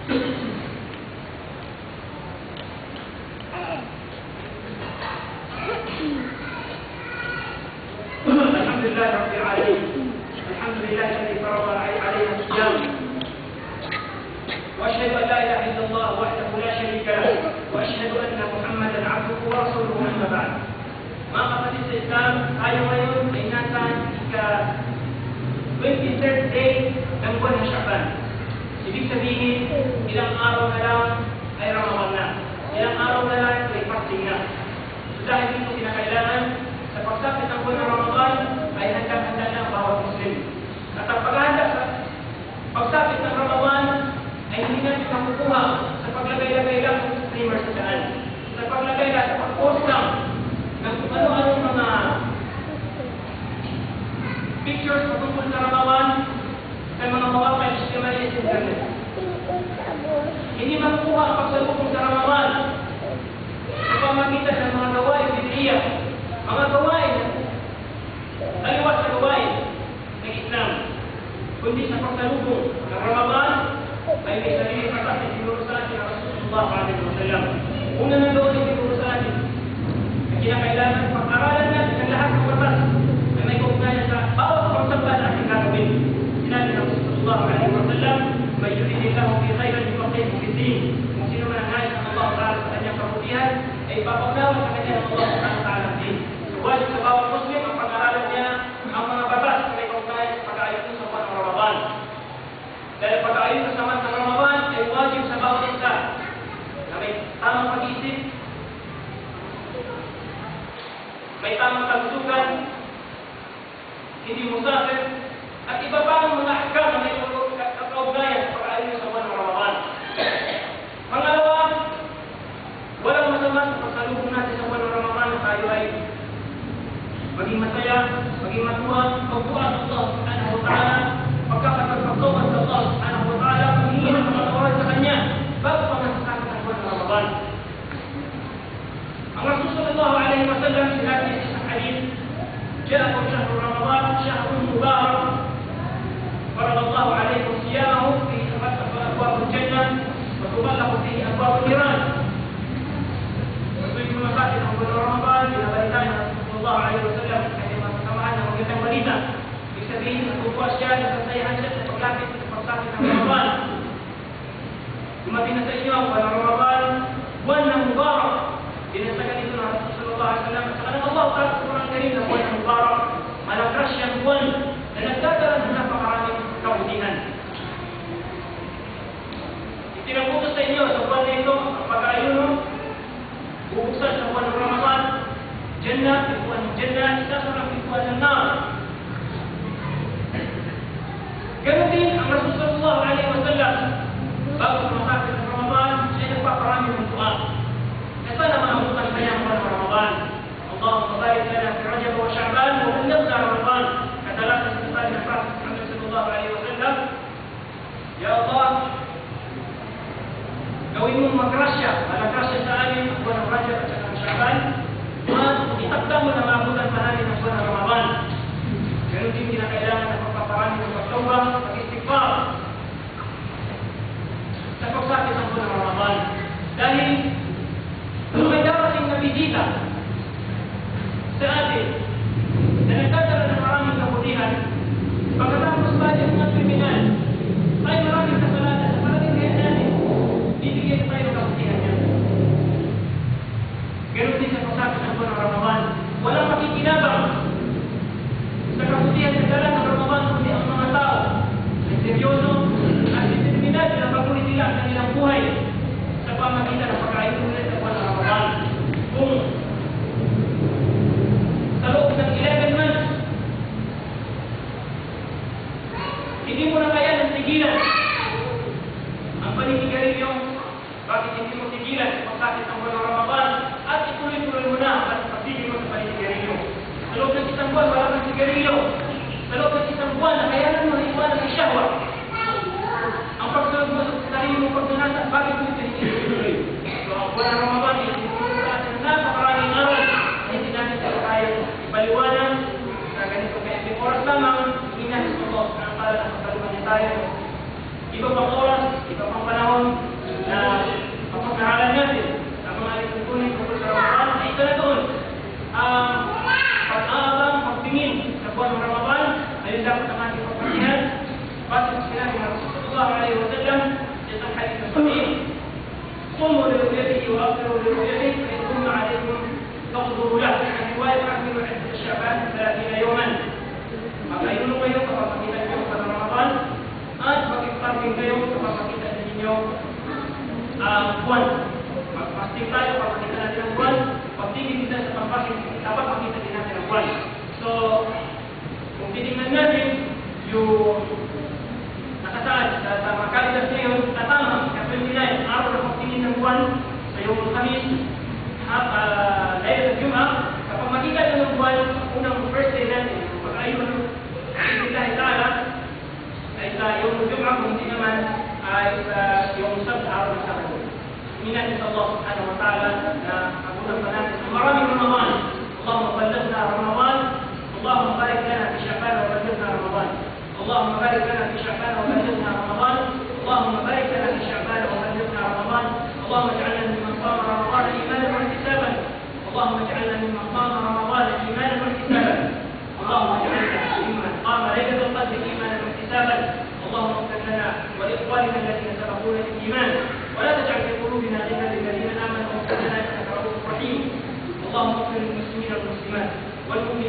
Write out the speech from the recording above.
الحمد لله رب العالمين. الحمد لله الذي فرض علينا الصيام، واشهد ان لا اله الا الله وحده لا شريك له، واشهد ان محمدا عبده ورسوله. اما بعد, mga kapatid sa Islam, tayo ngayon ay nasa ika-23rd day ng buwan ng Sha'ban. Ibig sabihin, ilang araw na lang ay Ramadan na. Ilang araw na lang ay fasting na. So dahil dito kinakailangan, sa pagsapit ng buwan ng Ramadan ay handa-handa na ang bawat Muslim. At ang paghahanda sa pagsapit ng Ramadan ay hindi natin makukuha sa paglagay-lagay lang ng streamer sa daan. Sa paglagay lang, sa pag-post lang ng kung ano-anong mga pictures patungkol sa Ramadan sa mga mawakay sa internet. Hindi makukuha ang pagsalubong sa Ramadan sa pamagitan ng mga gawain bid'iyah, mga gawain taliwas sa gawain ng Islam, kundi sa pagsalubong ng Ramadan ay may sariling patas na tinuro sa atin ang Rasulullah SAW. Una na doon ay tinuro sa atin na kinakailangan pag-aralan natin ang lahat ng patas na may kaugnayan sa bawat pagsamba na ating gagawin. Sinabi ng Rasulullah SAW, may yuridillahu fi khairan yufaqihu fi din. Kung sino man ang nais ng Allah Ta'ala sa kanyang kabutihan, ay ipapaglawan sa kanya ng Allah Ta'ala din. So, wajib sa bawat Muslim ang pag-aralan niya ang mga batas na may kaugnayan sa pag-aayos sa buwan ng Ramadan. Dahil pag-aayos sa buwan ng Ramadan ay wajib sa bawat isa na may tamang pag-isip, may tamang kalusugan, hindi musafir, at iba pa ang mga ahkam na may kaugnayan sa pag-aayos sa buwan ng Ramadan. Pangalawa, walang masama sa pagsalubong natin sa buwan ng Ramadan na tayo ay maging masaya, maging matuwa, magbuwa sa Allah Subhanahu wa Ta'ala, pagkakapagpagtawad sa Allah Subhanahu wa Ta'ala, paghingi ng mga tawaran sa Kanya, bago pa nasasakit ang buwan ng Ramadan. Ang Rasul sallallahu alaihi wasallam sinabi sa isang hadith, "Ja'akum shahru Ramadan, shahrun mubarak, farada Allah alaikum siyamahu, fihi tufattahu abwabul jannah, wa tughallaqu fihi abwabun niran." Ito'y sumasakit ang buwan ng Ramadan, binabalitaan ng Rasulullah alaihi wasallam kaya masasamahan ng magandang balita. Ibig sabihin, natutuwa siya, nasasayahan siya sa paglapit sa pagsakit ng Ramadan. Dumating na sa inyo ang buwan ng Ramadan, buwan ng mubarak. Dinasagan ito ng Rasulullah alaihi wasallam sa kanang Allah Ta'ala sa Quran Karim na buwan ng mubarak, malagras siyang buwan na nagdadala ng napakaraming kabutihan. Itinaputos sa inyo sa buwan na ito ang pag-aayuno, bubuksan sa buwan ng Ramadan, Jannah, pintuan ng Jannah, isa sa mga pintuan ng nar. Ganun din ang Rasul sallallahu alaihi wasallam bago sumasakit ng Ramadan, siya nagpaparami ng dua. Na sana maabutan kanya ang buwan ng Ramadan. Allahumma barik lana fi Rajab wa Sha'ban wa ballighna Ramadan. Kadalasan sa sabi ng Prophet Muhammad sallallahu alaihi wasallam, Ya Allah, gawin mong magrasya, malagrasya sa amin ang buwan ng Rajab at ang Sha'ban, at itakda mo na maabutan pa namin ang buwan ng Ramadan. Ganun din kinakailangan ng pagpaparami ng pagtawbah, pag-istighfar sa pagsakit ng buwan ng Ramadan. Dahil kung may darating na bisita sa atin na nagdadala ng maraming kabutihan, pagkatapos ba ng mga kriminal ay maraming kasalanan sa maraming kaya natin, bibigyan tayo ng kabutihan niya. Ganun din sa pagsakit ng buwan ng Ramadan. Walang makikinabang sa kabutihan sa dala ng Ramadan kundi ang mga tao ay seryoso at determinado na pag-ulit nila ang kanilang buhay sa pamagitan ng pagkain ulit sa buwan ng Ramadan. Kung sa loob ng 11 months, hindi mo na kaya ng tigilan ang paninigarilyo, bakit hindi mo tigilan sa pagsakit ng buwan ng Ramadan at ituloy-tuloy mo na ang pagsigil mo sa paninigarilyo. Sa loob ng isang buwan, wala kang sigarilyo. Sa loob ng isang buwan, nakayanan mo na iwanan ang syahwa. Ang pagsunod mo sa sarili mo pagdunatan, bakit mo ito hindi? So, ang buwan ng Ramadan, itinuturo sa atin na napakaraming aral na hindi natin sa kaya ipaliwanag na ganito kaya may oras lamang, hinahis mo ko na ang kala ng pagkaluman niya tayo. Iba pang oras, iba pang panahon, الله عليه وسلم في الحديث الصحيح صوموا لرؤيته وأفطروا لرؤيته فإن غم عليكم فاقدروا له. في رواية أكملوا عدة شعبان 30 يوما. Maka yun kayo kapag makita niyo sa Ramadan at mag-fasting kayo kapag makita ninyo buwan. Mag-fasting tayo kapag makita natin ang buwan. Pagtingin kita sa pag-fasting, dapat makita din natin ang buwan. So, kung titingnan natin yung nakasaad sa mga kalidas ngayon, tatama, ka-29, araw na pagtingin ng buwan sa yung Khamis at dahil sa Juma, kapag makita nyo ng buwan, unang first day natin, pag-ayun, Bismillah ta'ala, ay sa yung Juma, kung hindi naman ay sa yung Sabt, araw ng Sabado. Minatin sa Allah subhanahu wa ta'ala na magulang pa natin sa maraming Ramadan. Allahumma ballagna Ramadan, Allahumma barik lana fi Sha'ban wa ballagna Ramadan. اللهم بارك لنا في شعبان وبلغنا رمضان. اللهم بارك لنا في شعبان وبلغنا رمضان. اللهم اجعلنا ممن قام رمضان ايمانا واحتسابا. اللهم اجعلنا ممن قام رمضان ايمانا واحتسابا. اللهم اجعلنا ممن قام ليله القدر ايمانا واحتسابا. اللهم اغفر لنا ولاخواننا الذين سبقونا بالايمان ولا تجعل في قلوبنا غلا للذين امنوا واغفر لنا انك رؤوف رحيم. اللهم اغفر للمسلمين والمسلمات والمؤمنين